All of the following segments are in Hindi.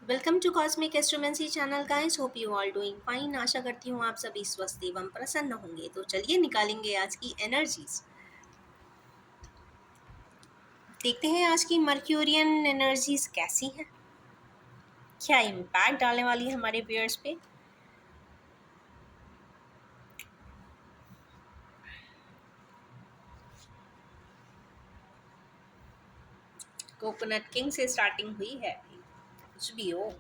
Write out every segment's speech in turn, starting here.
Welcome to Cosmic Astromancy channel guys. Hope you all doing fine. आशा करती हूँ आप सभी स्वस्थ एवं प्रसन्न होंगे। तो चलिए निकालेंगे आज की एनर्जीज। देखते हैं आज की मर्क्यूरियन एनर्जीज कैसी हैं, क्या इम्पैक्ट डालने वाली है हमारे व्यूअर्स पे। कोकोनट किंग से स्टार्टिंग हुई है, कुछ भी हो।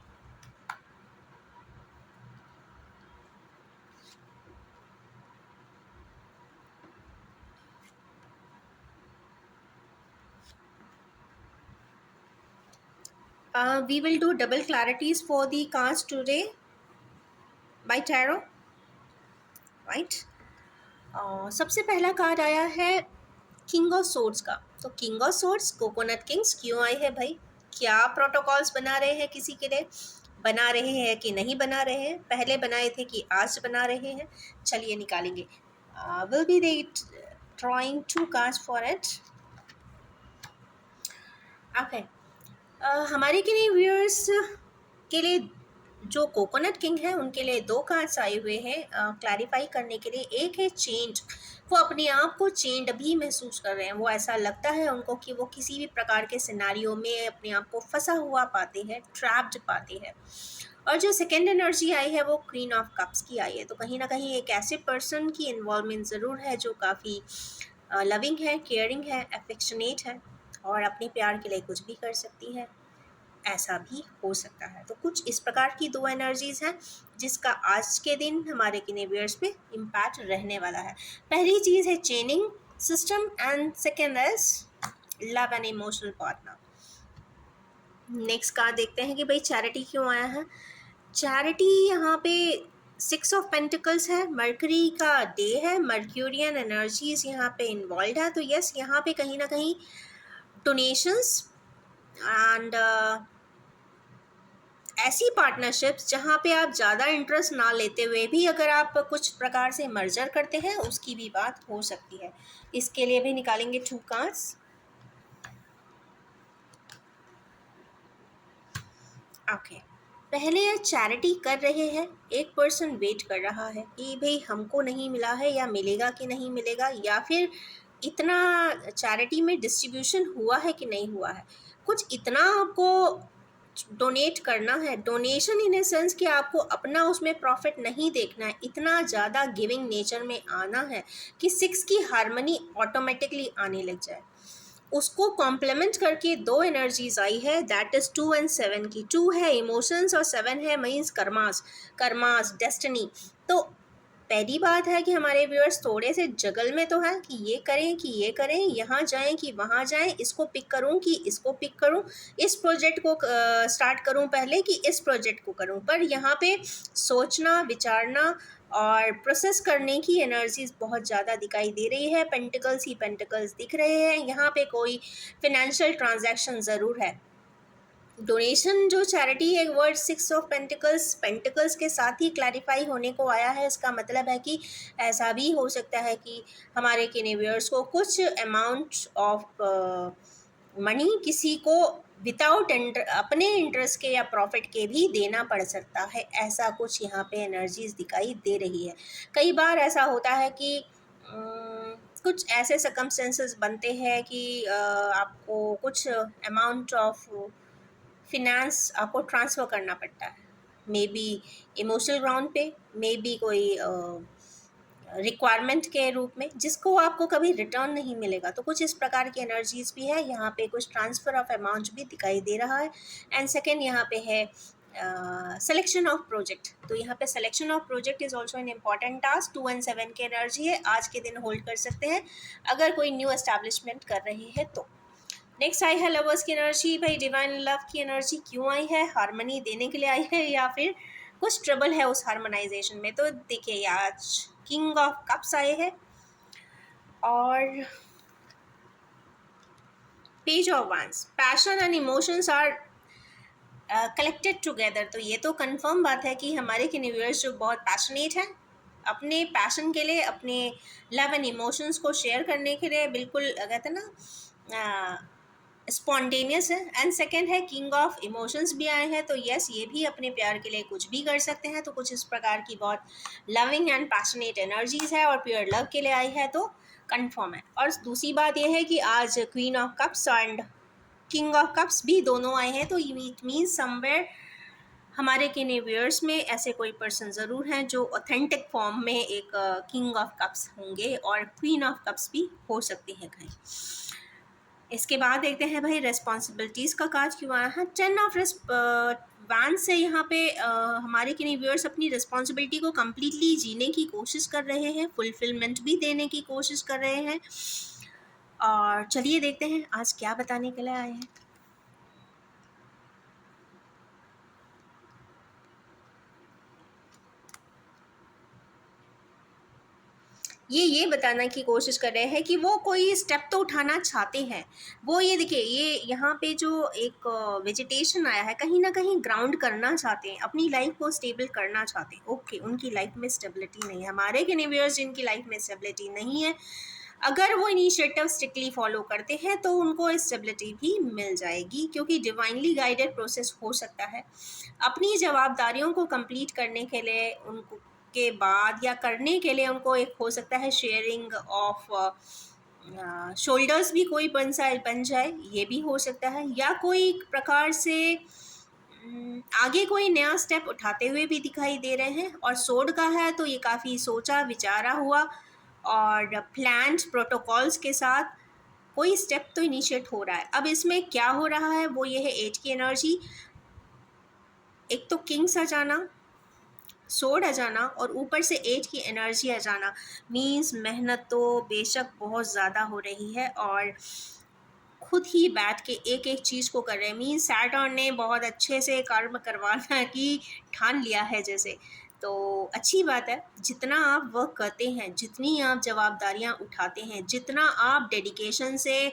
We will do double clarities for the cards today by tarot, right? सबसे पहला कार्ड आया है किंग ऑफ सोर्ड्स का। तो king of swords, coconut Kings क्यों आए हैं भाई? क्या प्रोटोकॉल्स बना रहे हैं किसी के लिए? बना रहे हैं कि नहीं बना रहे हैं? पहले बनाए थे कि आज बना रहे हैं? चलिए निकालेंगे। Will be they drawing to cards for it. Okay, हमारे के लिए व्यूअर्स के लिए जो कोकोनट किंग है उनके लिए दो कार्ड्स आए हुए हैं क्लैरिफाई करने के लिए। एक है चेंज। वो अपने आप को चेंज भी महसूस कर रहे हैं। वो ऐसा लगता है उनको कि वो किसी भी प्रकार के सिनारियो में अपने आप को फंसा हुआ पाते हैं, ट्रैप्ड पाते हैं। और जो सेकेंड एनर्जी आई है वो क्वीन ऑफ कप्स की आई है। तो कहीं ना कहीं एक ऐसे पर्सन की इन्वॉल्वमेंट ज़रूर है जो काफ़ी लविंग है, केयरिंग है, अफेक्शनेट है और अपने प्यार के लिए कुछ भी कर सकती है। ऐसा भी हो सकता है। तो कुछ इस प्रकार की दो एनर्जीज हैं जिसका आज के दिन हमारे किनेवियर्स पे इम्पैक्ट रहने वाला है। पहली चीज़ है चेनिंग system and second is love and emotional partner. Next card देखते हैं कि भाई चैरिटी क्यों आया है। चैरिटी यहाँ पे 6 ऑफ पेंटिकल्स है, मरकरी का डे है, मर्क्यूरियन एनर्जीज यहाँ पे इन्वॉल्व है। तो यस, यहाँ पे कहीं ना कहीं डोनेशंस एंड ऐसी पार्टनरशिप्स जहाँ पे आप ज़्यादा इंटरेस्ट ना लेते हुए भी अगर आप कुछ प्रकार से मर्जर करते हैं उसकी भी बात हो सकती है। इसके लिए भी निकालेंगे 2 कार्ड्स। ओके, पहले ये चैरिटी कर रहे हैं, एक पर्सन वेट कर रहा है कि भाई हमको नहीं मिला है या मिलेगा कि नहीं मिलेगा, या फिर इतना चैरिटी में डिस्ट्रीब्यूशन हुआ है कि नहीं हुआ है। कुछ इतना आपको डोनेट करना है, डोनेशन इन ए सेंस कि आपको अपना उसमें प्रॉफिट नहीं देखना है, इतना ज़्यादा गिविंग नेचर में आना है कि 6 की हार्मनी ऑटोमेटिकली आने लग जाए। उसको कॉम्प्लीमेंट करके दो एनर्जीज आई है, दैट इज 2 एंड 7 की। 2 है इमोशंस और 7 है मीन्स कर्मास, कर्मास डेस्टिनी। तो पहली बात है कि हमारे व्यूअर्स थोड़े से जगल में तो है कि ये करें कि ये करें, यहाँ जाएं कि वहाँ जाएं, इसको पिक करूं कि इसको पिक करूं, इस प्रोजेक्ट को स्टार्ट करूं पहले कि इस प्रोजेक्ट को करूं। पर यहाँ पे सोचना, विचारना और प्रोसेस करने की एनर्जीज बहुत ज़्यादा दिखाई दे रही है। पेंटिकल्स ही पेंटिकल्स दिख रहे हैं। यहाँ पे कोई फिनेंशियल ट्रांजैक्शन ज़रूर है। डोनेशन जो चैरिटी है, वर्ड 6 ऑफ पेंटिकल्स, पेंटिकल्स के साथ ही क्लैरिफाई होने को आया है। इसका मतलब है कि ऐसा भी हो सकता है कि हमारे किनेवियर्स को कुछ अमाउंट ऑफ मनी किसी को विदाउट अपने इंटरेस्ट के या प्रॉफिट के भी देना पड़ सकता है। ऐसा कुछ यहाँ पे एनर्जीज दिखाई दे रही है। कई बार ऐसा होता है कि कुछ ऐसे सर्कमस्टेंसेस बनते हैं कि आपको कुछ अमाउंट ऑफ फिनेंस आपको ट्रांसफ़र करना पड़ता है, मे बी इमोशनल ग्राउंड पे, मे बी कोई रिक्वायरमेंट के रूप में, जिसको आपको कभी रिटर्न नहीं मिलेगा। तो कुछ इस प्रकार की एनर्जीज भी है। यहाँ पे कुछ ट्रांसफ़र ऑफ अमाउंट भी दिखाई दे रहा है। एंड सेकेंड यहाँ पे है सिलेक्शन ऑफ प्रोजेक्ट। तो यहाँ पे selection of project is also an important task. 2 and 7 की एनर्जी है, आज के दिन होल्ड कर सकते हैं अगर कोई न्यू एस्टैब्लिशमेंट कर रहे हैं तो। नेक्स्ट आई है लवर्स की एनर्जी। भाई डिवाइन लव की एनर्जी क्यों आई है? हार्मनी देने के लिए आई है या फिर कुछ ट्रबल है उस हार्मोनाइजेशन में? तो देखिए आज किंग ऑफ कप्स आए हैं और page of wands. Passion and emotions are collected together. तो ये तो कंफर्म बात है कि हमारे किनेवियर्स जो बहुत पैशनेट हैं, अपने पैशन के लिए, अपने लव एंड इमोशंस को शेयर करने के लिए बिल्कुल कहते हैं ना स्पॉन्टेनियस है। एंड सेकंड है किंग ऑफ इमोशंस भी आए हैं, तो यस ये भी अपने प्यार के लिए कुछ भी कर सकते हैं, तो कुछ इस प्रकार की बहुत लविंग एंड पैशनेट एनर्जीज है और प्योर लव के लिए आई है, तो कंफर्म है। और दूसरी बात यह है कि आज queen of cups and king of cups भी दोनों आए हैं, तो इट मीन्स समवेयर हमारे व्यूअर्स में ऐसे कोई पर्सन ज़रूर हैं जो ऑथेंटिक फॉर्म में एक किंग ऑफ कप्स होंगे और क्वीन ऑफ कप्स भी हो सकती है कहीं। इसके बाद देखते हैं भाई रेस्पॉन्सिबिलिटीज़ का कार्ड क्यों आया है। 10 ऑफ वैन से यहाँ पे हमारे व्यूअर्स अपनी रिस्पॉन्सिबिलिटी को कम्प्लीटली जीने की कोशिश कर रहे हैं, फुलफिलमेंट भी देने की कोशिश कर रहे हैं। और चलिए देखते हैं आज क्या बताने के लिए आए हैं। ये बताना की कोशिश कर रहे हैं कि वो कोई स्टेप तो उठाना चाहते हैं। वो ये देखिए, ये यहाँ पे जो एक वेजिटेशन आया है, कहीं ना कहीं ग्राउंड करना चाहते हैं, अपनी लाइफ को स्टेबल करना चाहते हैं। ओके, उनकी लाइफ में स्टेबिलिटी नहीं है। हमारे व्यूअर्स जिनकी लाइफ में स्टेबिलिटी नहीं है, अगर वो इनिशिएटिव स्ट्रिक्टली फॉलो करते हैं तो उनको स्टेबिलिटी भी मिल जाएगी, क्योंकि डिवाइनली गाइडेड प्रोसेस हो सकता है। अपनी जवाबदारियों को कंप्लीट करने के लिए उनको के बाद या करने के लिए उनको एक हो सकता है शेयरिंग ऑफ शोल्डर्स भी कोई बन जाए, ये भी हो सकता है। या कोई प्रकार से आगे कोई नया स्टेप उठाते हुए भी दिखाई दे रहे हैं। और सोड का है तो ये काफ़ी सोचा विचारा हुआ और प्लान्ड प्रोटोकॉल्स के साथ कोई स्टेप तो इनिशिएट हो रहा है। अब इसमें क्या हो रहा है वो ये है 8 की एनर्जी, एक तो किंग्स आ जाना, सोड आ जाना और ऊपर से 8 की एनर्जी आ जाना। मीन्स मेहनत तो बेशक बहुत ज़्यादा हो रही है और खुद ही बैठ के एक एक चीज़ को कर रहे हैं। मीन्स सैटर्न ने बहुत अच्छे से कर्म करवाना की ठान लिया है जैसे। तो अच्छी बात है, जितना आप वर्क करते हैं, जितनी आप जवाबदारियां उठाते हैं, जितना आप डेडिकेशन से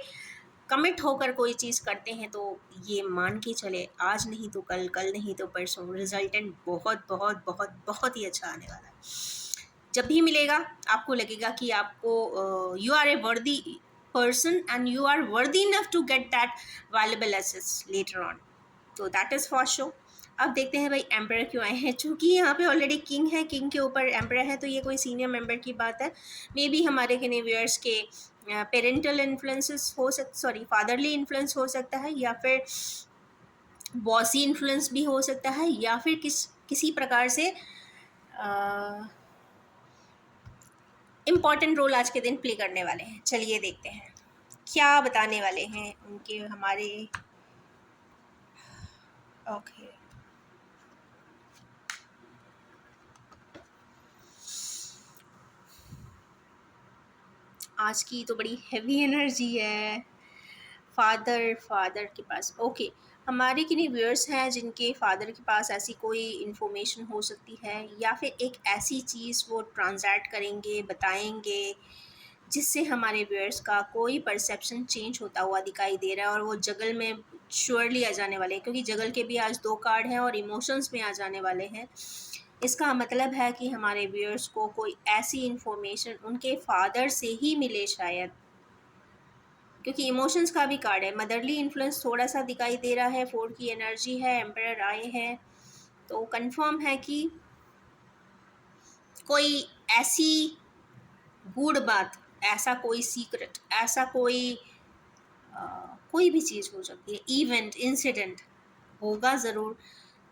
कमिट होकर कोई चीज़ करते हैं, तो ये मान के चले आज नहीं तो कल, कल नहीं तो परसों रिजल्टेंट बहुत बहुत बहुत बहुत ही अच्छा आने वाला है। जब भी मिलेगा आपको लगेगा कि आपको यू आर ए वर्दी person and you are worthy enough to get that valuable assets later on, तो that is for sure। अब देखते हैं भाई एम्पर क्यों आए हैं। चूँकि यहाँ पे ऑलरेडी किंग है, किंग के ऊपर एम्पर है, तो ये कोई सीनियर मेंबर की बात है। मे बी हमारे व्यूअर्स के पेरेंटल इन्फ्लुएंसेस हो फादरली इन्फ्लुएंस हो सकता है, या फिर बॉसी इन्फ्लुएंस भी हो सकता है, या फिर किसी प्रकार से इम्पॉर्टेंट रोल आज के दिन प्ले करने वाले हैं। चलिए देखते हैं क्या बताने वाले हैं उनके हमारे। ओके, आज की तो बड़ी हैवी एनर्जी है। फादर के पास, ओके, हमारे किन्हीं व्यूअर्स हैं जिनके फादर के पास ऐसी कोई इन्फॉर्मेशन हो सकती है, या फिर एक ऐसी चीज़ वो ट्रांसैक्ट करेंगे, बताएंगे, जिससे हमारे व्यूअर्स का कोई परसेप्शन चेंज होता हुआ दिखाई दे रहा है। और वो जगल में श्योरली आ जाने वाले हैं, क्योंकि जगल के भी आज 2 कार्ड हैं और इमोशंस में आ जाने वाले हैं। इसका मतलब है कि हमारे व्यूअर्स को कोई ऐसी इन्फॉर्मेशन उनके फादर से ही मिले शायद, क्योंकि इमोशंस का भी कार्ड है। मदरली इन्फ्लुएंस थोड़ा सा दिखाई दे रहा है। 4 की एनर्जी है, एम्परर आए हैं, तो कंफर्म है कि कोई ऐसी गूढ़ बात, ऐसा कोई सीक्रेट, ऐसा कोई भी चीज़ हो सकती है, इवेंट, इंसिडेंट होगा ज़रूर,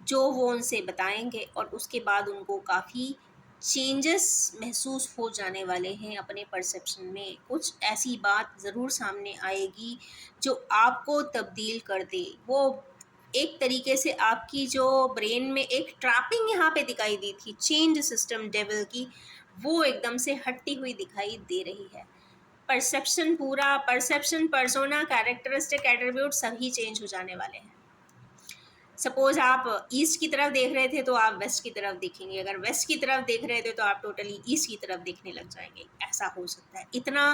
जो वो उनसे बताएंगे और उसके बाद उनको काफ़ी चेंजेस महसूस हो जाने वाले हैं अपने परसेप्शन में। कुछ ऐसी बात ज़रूर सामने आएगी जो आपको तब्दील कर दे। वो एक तरीके से आपकी जो ब्रेन में एक ट्रैपिंग यहाँ पे दिखाई दी थी, चेंज सिस्टम डेविल की, वो एकदम से हटती हुई दिखाई दे रही है। परसेप्शन, पूरा परसेप्शन, पर्सोना, कैरेक्टरिस्टिक, एट्रीब्यूट सभी चेंज हो जाने वाले हैं। सपोज आप ईस्ट की तरफ देख रहे थे तो आप वेस्ट की तरफ देखेंगे, अगर वेस्ट की तरफ देख रहे थे तो आप टोटली ईस्ट की तरफ देखने लग जाएंगे। ऐसा हो सकता है, इतना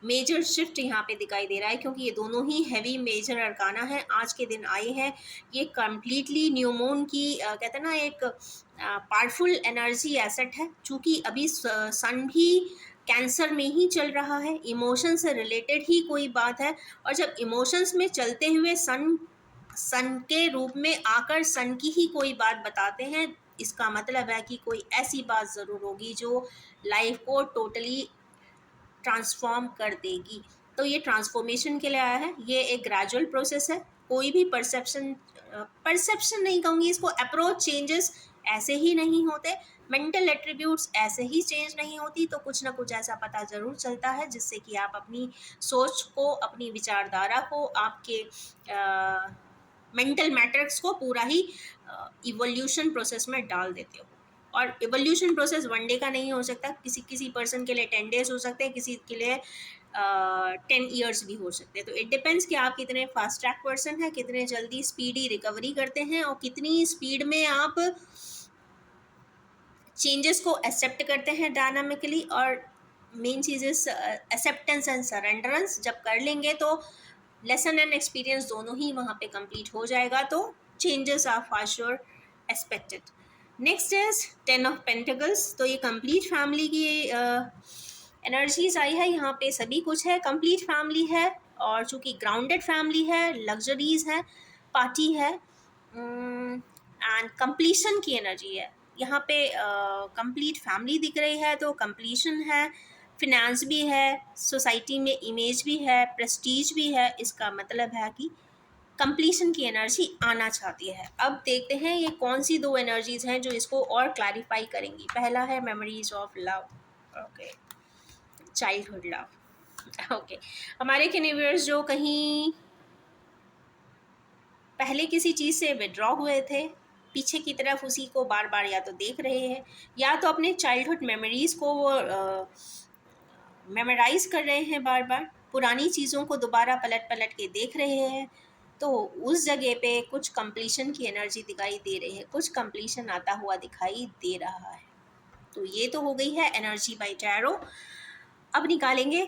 मेजर शिफ्ट यहाँ पे दिखाई दे रहा है, क्योंकि ये दोनों ही हैवी मेजर अरकाना है आज के दिन आए हैं। ये कम्प्लीटली न्यू मून की कहते हैं ना, एक पावरफुल एनर्जी एसेट है। चूँकि अभी सन भी कैंसर में ही चल रहा है, इमोशन से रिलेटेड ही कोई बात है। और जब इमोशंस में चलते हुए सन सन के रूप में आकर सन की ही कोई बात बताते हैं, इसका मतलब है कि कोई ऐसी बात ज़रूर होगी जो लाइफ को टोटली ट्रांसफॉर्म कर देगी। तो ये ट्रांसफॉर्मेशन के लिए आया है, ये एक ग्रेजुअल प्रोसेस है। कोई भी परसेप्शन नहीं कहूँगी इसको, अप्रोच चेंजेस ऐसे ही नहीं होते, मेंटल एट्रीब्यूट्स ऐसे ही चेंज नहीं होती। तो कुछ ना कुछ ऐसा पता ज़रूर चलता है जिससे कि आप अपनी सोच को, अपनी विचारधारा को, आपके मेंटल मैट्रिक्स को पूरा ही इवोल्यूशन प्रोसेस में डाल देते हो। और इवोल्यूशन प्रोसेस वन डे का नहीं हो सकता, किसी किसी पर्सन के लिए 10 डेज हो सकते हैं, किसी के लिए 10 ईयर्स भी हो सकते हैं। तो इट डिपेंड्स कि आप कितने फास्ट ट्रैक पर्सन हैं, कितने जल्दी स्पीडी रिकवरी करते हैं, और कितनी स्पीड में आप चेंजेस को एक्सेप्ट करते हैं डायनामिकली। और मेन चीज़ इज एक्सेप्टेंस एंड सरेंडरेंस। जब कर लेंगे तो लेसन एंड एक्सपीरियंस दोनों ही वहाँ पे कंप्लीट हो जाएगा, तो changes are for sure expected. Next is 10 of pentacles. तो ये कंप्लीट फैमिली की एनर्जीज आई है, यहाँ पे सभी कुछ है, कंप्लीट फैमिली है। और चूँकि ग्राउंडेड फैमिली है, लग्जरीज है, पार्टी है, एंड कंप्लीशन की एनर्जी है। यहाँ पे कंप्लीट फैमिली दिख रही है, तो कंप्लीशन है, फिनेंस भी है, सोसाइटी में इमेज भी है, प्रेस्टीज भी है। इसका मतलब है कि कंप्लीशन की एनर्जी आना चाहती है। अब देखते हैं ये कौन सी दो एनर्जीज हैं जो इसको और क्लैरिफाई करेंगी। पहला है memories of love, okay, childhood love. Okay, हमारे कैनिवर्स जो कहीं पहले किसी चीज़ से विड्रॉ हुए थे, पीछे की तरफ उसी को बार बार या तो देख रहे हैं, या तो अपने चाइल्डहुड मेमोरीज़ को वो मेमोराइज कर रहे हैं, बार बार पुरानी चीज़ों को दोबारा पलट पलट के देख रहे हैं। तो उस जगह पे कुछ कंप्लीशन की एनर्जी दिखाई दे रही है, कुछ कंप्लीशन आता हुआ दिखाई दे रहा है। तो ये तो हो गई है एनर्जी बाय टैरो। अब निकालेंगे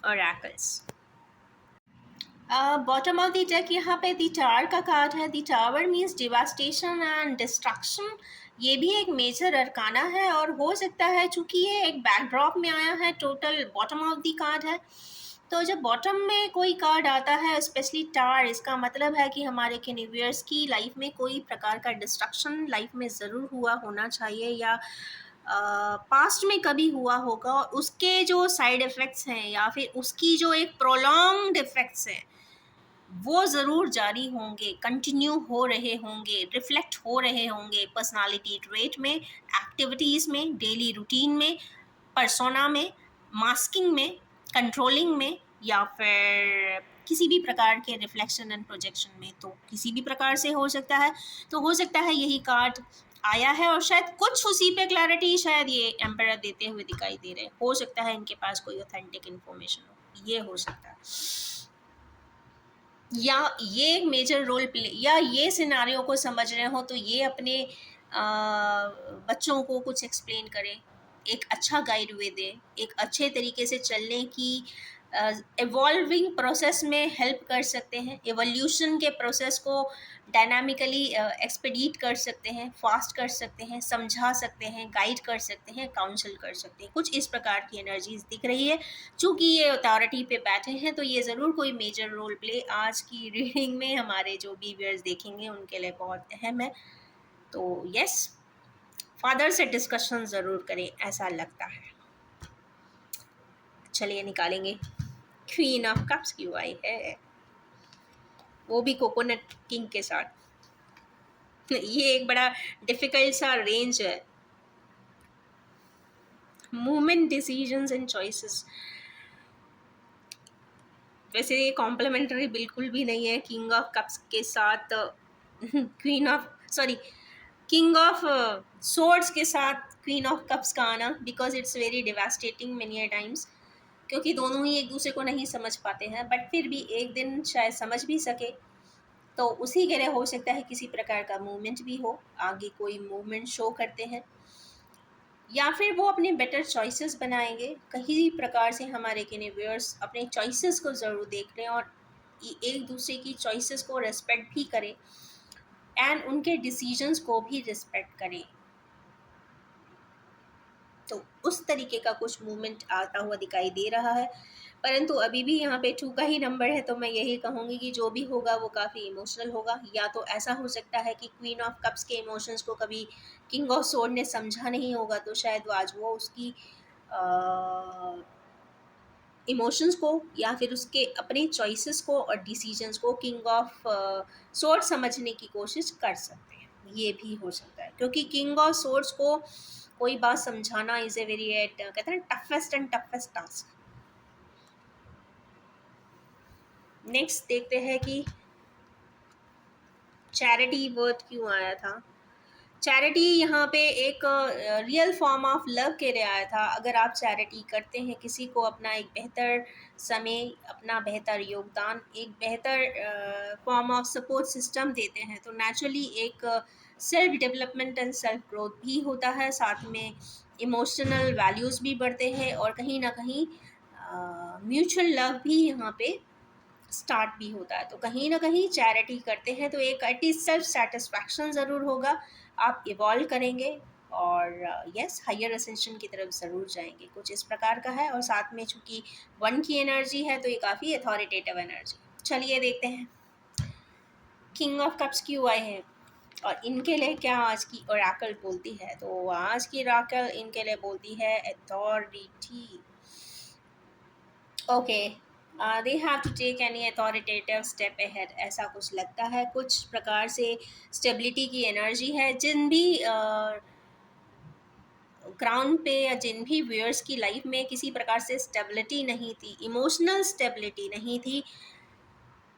oracles. Bottom of the deck यहाँ पे द टावर का कार्ड है। The tower means devastation and destruction. ये भी एक मेजर अरकाना है, और हो सकता है चूंकि ये एक बैकड्रॉप में आया है, total bottom of the card है। तो जब बॉटम में कोई कार्ड आता है, स्पेशली टावर, इसका मतलब है कि हमारे कैनिवर्स की लाइफ में कोई प्रकार का डिस्ट्रक्शन लाइफ में ज़रूर हुआ होना चाहिए, या पास्ट में कभी हुआ होगा, और उसके जो साइड इफ़ेक्ट्स हैं या फिर उसकी जो एक प्रोलॉन्ग्ड इफ़ेक्ट्स हैं वो ज़रूर जारी होंगे, कंटिन्यू हो रहे होंगे, रिफ्लेक्ट हो रहे होंगे पर्सनालिटी ट्रेट में, एक्टिविटीज़ में, डेली रूटीन में, पर्सोना में, मास्किंग में, कंट्रोलिंग में, या फिर किसी भी प्रकार के रिफ्लेक्शन एंड प्रोजेक्शन में। तो किसी भी प्रकार से हो सकता है। तो हो सकता है यही कार्ड आया है, और शायद कुछ उसी पे क्लैरिटी शायद ये एम्परर देते हुए दिखाई दे रहे हैं। हो सकता है इनके पास कोई ऑथेंटिक इन्फॉर्मेशन हो, ये हो सकता है, या ये एक मेजर रोल प्ले, या ये सिनारियों को समझ रहे हो तो ये अपने बच्चों को कुछ एक्सप्लेन करें, एक अच्छा गाइड वे दें, एक अच्छे तरीके से चलने की एवॉल्विंग प्रोसेस में हेल्प कर सकते हैं, एवोल्यूशन के प्रोसेस को डायनामिकली एक्सपेडिट कर सकते हैं, फास्ट कर सकते हैं, समझा सकते हैं, गाइड कर सकते हैं, काउंसिल कर सकते हैं। कुछ इस प्रकार की एनर्जीज दिख रही है। चूँकि ये अथॉरिटी पे बैठे हैं तो ये ज़रूर कोई मेजर रोल प्ले आज की रीडिंग में हमारे जो भी व्यूअर्स देखेंगे उनके लिए बहुत अहम है। तो यस, फादर से डिस्कशन ज़रूर करें, ऐसा लगता है। चलिए निकालेंगे। क्वीन ऑफ कप्स क्यों आई है, वो भी कोकोनट किंग के साथ। ये एक बड़ा डिफिकल्ट सा रेंज है। Movement, decisions and choices. वैसे ये कॉम्प्लीमेंट्री बिल्कुल भी नहीं है किंग ऑफ कप्स के साथ queen of sorry king of swords के साथ क्वीन ऑफ कप्स का आना, because it's very devastating many times, क्योंकि दोनों ही एक दूसरे को नहीं समझ पाते हैं, बट फिर भी एक दिन शायद समझ भी सके। तो उसी के लिए हो सकता है किसी प्रकार का मूवमेंट भी हो, आगे कोई मूवमेंट शो करते हैं, या फिर वो अपने बेटर चॉइसेस बनाएंगे। कहीं प्रकार से हमारे व्यूअर्स अपने चॉइसेस को ज़रूर देख लें, और एक दूसरे की चॉइसेस को रेस्पेक्ट भी करें, एंड उनके डिसीजंस को भी रिस्पेक्ट करें। तो उस तरीके का कुछ मूवमेंट आता हुआ दिखाई दे रहा है। परंतु अभी भी यहाँ पे 2 का ही नंबर है, तो मैं यही कहूँगी कि जो भी होगा वो काफ़ी इमोशनल होगा। या तो ऐसा हो सकता है कि क्वीन ऑफ कप्स के इमोशंस को कभी किंग ऑफ सोर्ड ने समझा नहीं होगा, तो शायद वो आज वो उसकी इमोशंस को या फिर उसके अपने चॉइसेस को और डिसीजंस को किंग ऑफ सोर्ड समझने की कोशिश कर सकते हैं। ये भी हो सकता है, क्योंकि किंग ऑफ सोर्ड्स को कोई बात समझाना इज़ ए वेरी कहते हैं toughest and toughest task. Next देखते हैं कि चैरिटी वर्ड क्यों आया था। चैरिटी यहाँ पे एक रियल फॉर्म ऑफ लव के लिए आया था। अगर आप चैरिटी करते हैं, किसी को अपना एक बेहतर समय, अपना बेहतर योगदान, एक बेहतर फॉर्म ऑफ सपोर्ट सिस्टम देते हैं, तो नेचुरली एक self development and self growth भी होता है, साथ में इमोशनल वैल्यूज़ भी बढ़ते हैं और कहीं ना कहीं म्यूचुअल लव भी यहाँ पे स्टार्ट भी होता है। तो कहीं ना कहीं चैरिटी करते हैं तो एक एटलीस्ट सेल्फ सेटिस्फैक्शन ज़रूर होगा, आप इवॉल्व करेंगे और यस हायर असेंशन की तरफ ज़रूर जाएंगे। कुछ इस प्रकार का है, और साथ में चूंकि 1 की एनर्जी है तो ये काफ़ी अथॉरिटेटिव एनर्जी। चलिए देखते हैं किंग ऑफ कप्स क्यों आए हैं और इनके लिए क्या आज की ओरेकल बोलती है। तो आज की ओरेकल इनके लिए बोलती है authority. Okay, they have to take any authoritative step ahead, ऐसा कुछ लगता है। कुछ प्रकार से स्टेबिलिटी की एनर्जी है। जिन भी ग्राउंड पे या जिन भी व्यूअर्स की लाइफ में किसी प्रकार से स्टेबिलिटी नहीं थी, इमोशनल स्टेबिलिटी नहीं थी,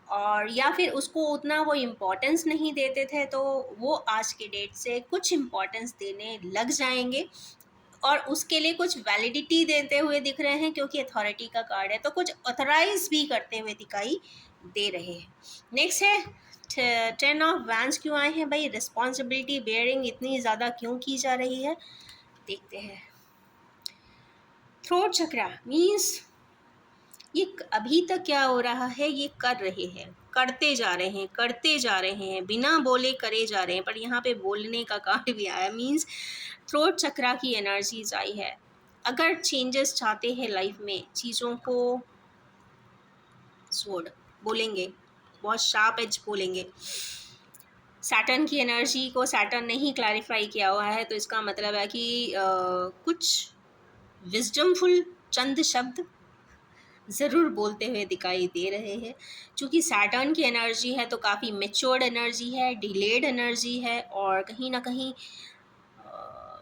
और या फिर उसको उतना वो इम्पोर्टेंस नहीं देते थे, तो वो आज के डेट से कुछ इम्पोर्टेंस देने लग जाएंगे और उसके लिए कुछ वैलिडिटी देते हुए दिख रहे हैं, क्योंकि अथॉरिटी का कार्ड है तो कुछ ऑथराइज भी करते हुए दिखाई दे रहे हैं। नेक्स्ट है 10 ऑफ वैंड्स क्यों आए हैं भाई। रिस्पॉन्सिबिलिटी बेयरिंग इतनी ज़्यादा क्यों की जा रही है, देखते हैं। थ्रोट चक्रा मीन्स ये अभी तक क्या हो रहा है, ये कर रहे हैं, करते जा रहे हैं, करते जा रहे हैं, बिना बोले करे जा रहे हैं, पर यहाँ पे बोलने का कार्ड भी आया। मीन्स थ्रोट चक्रा की एनर्जीज आई है। अगर चेंजेस चाहते हैं लाइफ में, चीज़ों को स्वॉर्ड बोलेंगे, बहुत शार्प एज बोलेंगे। सैटर्न की एनर्जी को सैटर्न ने ही क्लैरिफाई किया हुआ है, तो इसका मतलब है कि कुछ विजडमफुल चंद शब्द ज़रूर बोलते हुए दिखाई दे रहे हैं। चूँकि सैटर्न की एनर्जी है तो काफ़ी मैच्योर्ड एनर्जी है, डिलेड एनर्जी है, और कहीं ना कहीं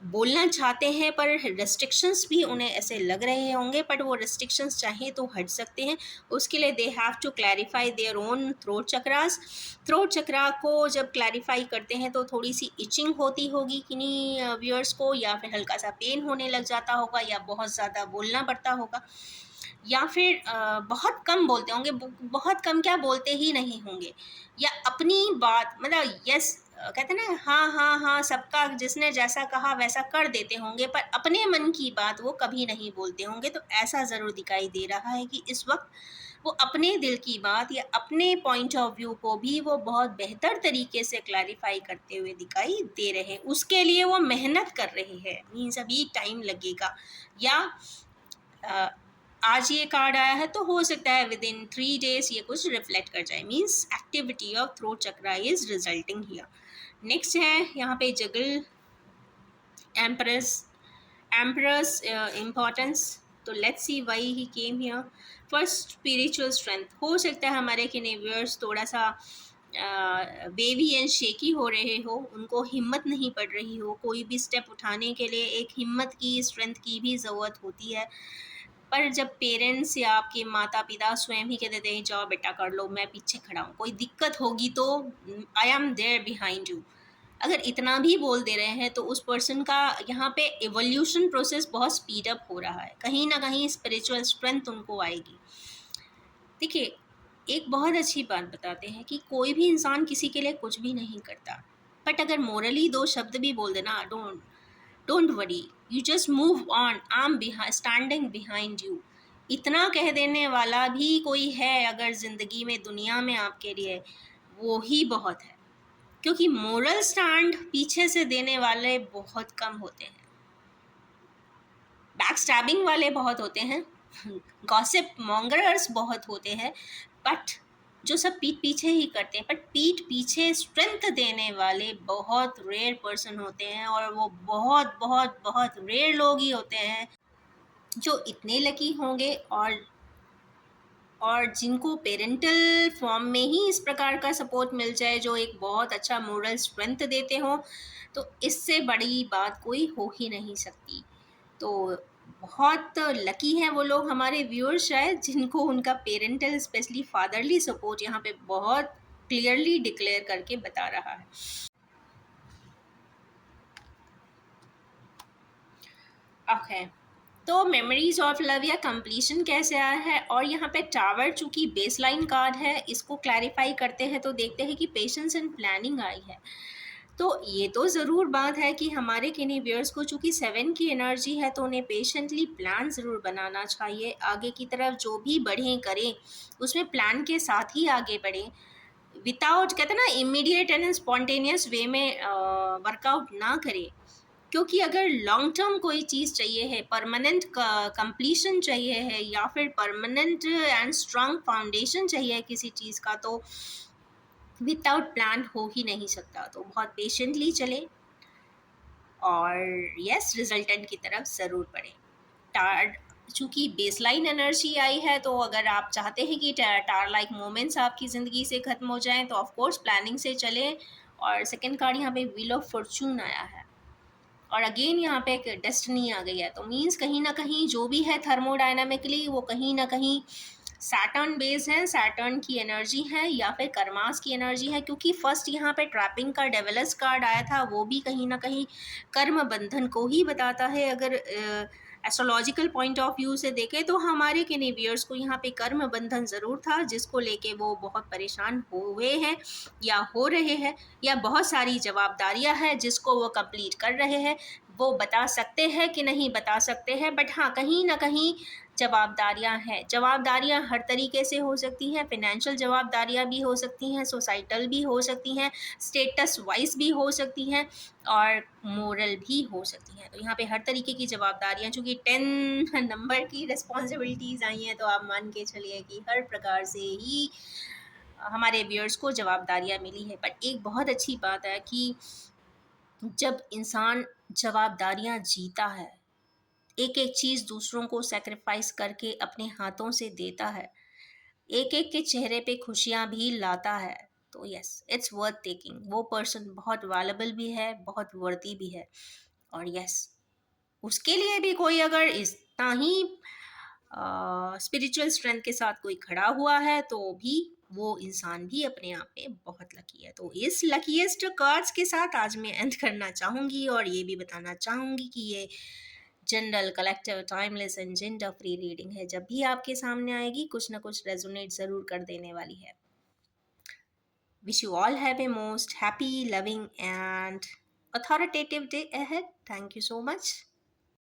बोलना चाहते हैं पर रेस्ट्रिक्शंस भी उन्हें ऐसे लग रहे होंगे, बट वो रेस्ट्रिक्शंस चाहे तो हट सकते हैं। उसके लिए they have to clarify their own throat chakras. Throat chakra को जब क्लैरिफाई करते हैं तो थोड़ी सी इचिंग होती होगी किन्हीं व्यूअर्स को, या फिर हल्का सा पेन होने लग जाता होगा, या बहुत ज़्यादा बोलना पड़ता होगा, या फिर बहुत कम बोलते होंगे, बहुत कम क्या बोलते ही नहीं होंगे, या अपनी बात मतलब यस कहते हैं ना, हाँ हाँ हाँ, सबका जिसने जैसा कहा वैसा कर देते होंगे, पर अपने मन की बात वो कभी नहीं बोलते होंगे। तो ऐसा ज़रूर दिखाई दे रहा है कि इस वक्त वो अपने दिल की बात या अपने पॉइंट ऑफ व्यू को भी वो बहुत बेहतर तरीके से क्लैरिफाई करते हुए दिखाई दे रहे हैं। उसके लिए वो मेहनत कर रहे हैं, मीन्स अभी टाइम लगेगा। या आज ये कार्ड आया है तो हो सकता है विद इन 3 डेज ये कुछ रिफ्लेक्ट कर जाए, means activity of throat chakra is resulting here. Next है यहाँ पे जगल एम्प्रेस, एम्प्रेस इम्पोर्टेंस। तो let's see why he came here. First spiritual strength, हो सकता है हमारे किन्हीं व्यूअर्स थोड़ा सा बेवी एंड शेकी हो रहे हो, उनको हिम्मत नहीं पड़ रही हो, कोई भी स्टेप उठाने के लिए एक हिम्मत की, स्ट्रेंथ की भी ज़रूरत होती है। पर जब पेरेंट्स या आपके माता पिता स्वयं ही कह देते हैं जाओ बेटा कर लो, मैं पीछे खड़ा हूँ, कोई दिक्कत होगी तो I am there behind you, अगर इतना भी बोल दे रहे हैं तो उस पर्सन का यहाँ पे एवोल्यूशन प्रोसेस बहुत स्पीड अप हो रहा है, कहीं ना कहीं स्पिरिचुअल स्ट्रेंथ उनको आएगी। देखिए, एक बहुत अच्छी बात बताते हैं कि कोई भी इंसान किसी के लिए कुछ भी नहीं करता, बट अगर मोरली 2 शब्द भी बोल देना, don't worry, you just move on, I am standing behind you, इतना कह देने वाला भी कोई है अगर ज़िंदगी में, दुनिया में आपके लिए, वो ही बहुत है। क्योंकि मोरल स्टैंड पीछे से देने वाले बहुत कम होते हैं। बैक स्टैबिंग वाले बहुत होते हैं, गॉसिप मॉन्गरर्स बहुत होते हैं, बट जो सब पीठ पीछे ही करते हैं, बट पीठ पीछे स्ट्रेंथ देने वाले बहुत रेयर पर्सन होते हैं, और वो बहुत बहुत बहुत रेयर लोग ही होते हैं जो इतने लकी होंगे और जिनको पेरेंटल फॉर्म में ही इस प्रकार का सपोर्ट मिल जाए जो एक बहुत अच्छा मोरल स्ट्रेंथ देते हों, तो इससे बड़ी बात कोई हो ही नहीं सकती। तो बहुत लकी हैं वो लोग हमारे व्यूअर्स शायद, जिनको उनका पेरेंटल स्पेशली फादरली सपोर्ट यहाँ पे बहुत क्लियरली डिक्लेयर करके बता रहा है। ओके, तो मेमोरीज ऑफ लव या कंप्लीशन कैसे आया है, और यहाँ पे टावर चूंकि बेसलाइन कार्ड है, इसको क्लैरिफाई करते हैं तो देखते हैं कि पेशेंस एंड प्लानिंग आई है। तो ये तो ज़रूर बात है कि हमारे किन्हीं व्यूअर्स को चूंकि 7 की एनर्जी है तो उन्हें पेशेंटली प्लान ज़रूर बनाना चाहिए, आगे की तरफ जो भी बढ़ें करें उसमें प्लान के साथ ही आगे बढ़ें, विदाउट कहते हैं ना इमीडिएट एंड स्पॉन्टेनियस वे में वर्कआउट ना करें। क्योंकि अगर लॉन्ग टर्म कोई चीज़ चाहिए है, परमानेंट कंप्लीशन चाहिए है, या फिर परमानेंट एंड स्ट्रांग फाउंडेशन चाहिए है किसी चीज़ का, तो विदाउट प्लान हो ही नहीं सकता। तो बहुत पेशेंटली चले और यस रिजल्टेंट की तरफ ज़रूर बढ़े। टार चूँकि बेसलाइन एनर्जी आई है, तो अगर आप चाहते हैं कि टार लाइक मोमेंट्स आपकी ज़िंदगी से ख़त्म हो जाएं, तो ऑफ कोर्स प्लानिंग से चलें। और सेकंड कार्ड यहाँ पे व्हील ऑफ फॉर्चून आया है, और अगेन यहाँ पे एक डेस्टिनी आ गई है, तो मीन्स कहीं ना कहीं जो भी है थर्मोडायनामिकली वो कहीं ना कहीं सैटर्न बेस है, सैटर्न की एनर्जी है या फिर कर्मास की एनर्जी है। क्योंकि फर्स्ट यहाँ पे ट्रैपिंग का डेवलस कार्ड आया था, वो भी कहीं ना कहीं कर्म बंधन को ही बताता है। अगर एस्ट्रोलॉजिकल पॉइंट ऑफ व्यू से देखें तो हमारे केनेवियर्स को यहाँ पे कर्म बंधन ज़रूर था, जिसको लेके वो बहुत परेशान हुए हैं या हो रहे हैं, या बहुत सारी जवाबदारियां हैं जिसको वो कंप्लीट कर रहे हैं। वो बता सकते हैं कि नहीं बता सकते हैं, बट हाँ कहीं ना कहीं जवाबदारियां हैं। जवाबदारियां हर तरीके से हो सकती हैं, फिनेंशियल जवाबदारियां भी हो सकती हैं, सोसाइटल भी हो सकती हैं, स्टेटस वाइज भी हो सकती हैं, और मोरल भी हो सकती हैं। तो यहाँ पे हर तरीके की जवाबदारियां, चूँकि 10 नंबर की रिस्पॉन्सिबिलिटीज़ आई हैं, तो आप मान के चलिए कि हर प्रकार से ही हमारे व्यूअर्स को जवाबदारियां मिली है। बट एक बहुत अच्छी बात है कि जब इंसान जवाबदारियां जीता है, एक एक चीज़ दूसरों को सेक्रीफाइस करके अपने हाथों से देता है, एक एक के चेहरे पे खुशियां भी लाता है, तो यस इट्स वर्थ टेकिंग। वो पर्सन बहुत वैल्यूबल भी है, बहुत वर्दी भी है। और यस उसके लिए भी कोई अगर इतना ही स्पिरिचुअल स्ट्रेंथ के साथ कोई खड़ा हुआ है, तो भी वो इंसान भी अपने आप में बहुत लकी है। तो इस लकीएस्ट कार्ड्स के साथ आज मैं एंड करना चाहूँगी, और ये भी बताना चाहूँगी कि ये general collective timeless and gender free reading है। जब भी आपके सामने आएगी कुछ ना कुछ रेजोनेट ज़रूर कर देने वाली है। Wish you all have a most happy loving and authoritative day ahead. Thank you so much.